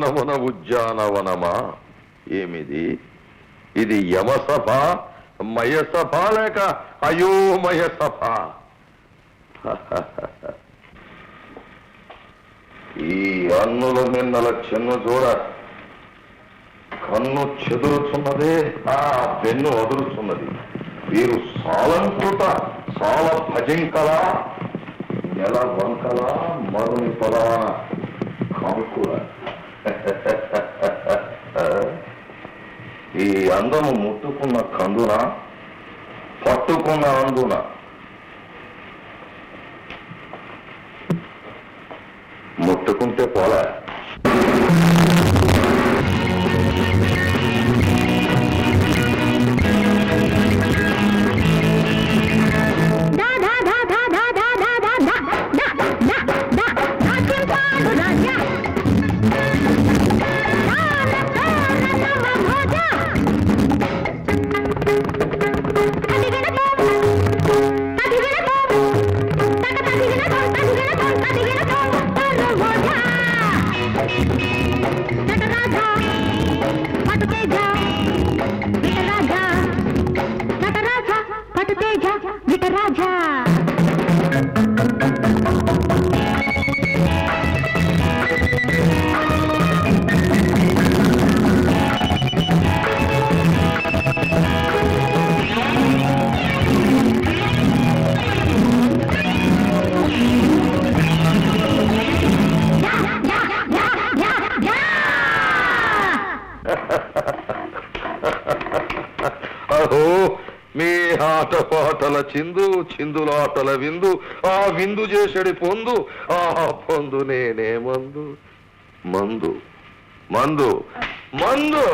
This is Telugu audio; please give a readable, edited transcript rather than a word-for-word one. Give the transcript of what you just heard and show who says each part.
Speaker 1: ఉద్యానవన ఉద్యానవనమా ఏమిది? ఇది యమసభ, మయసభ లేక అయోమయ సభ? ఈ అన్నుల మిన్నల చెన్ను చూడ కన్ను చెదురుతున్నదే, ఆ వెన్ను వదులుతున్నది. వీరు సాలంకృత సాల భజింకల నెల వంకల మరుని పొలాన కాంకుల. ఈ అందము ముట్టుకున్న కందున, పట్టుకున్న అందున ముట్టుకుంటే పోలే. మీ ఆటపాటల చిందు, చిందులాటల విందు, ఆ విందు చేసడి పొందు, ఆ పొందు నేనే మందు, మందు మందు మందు.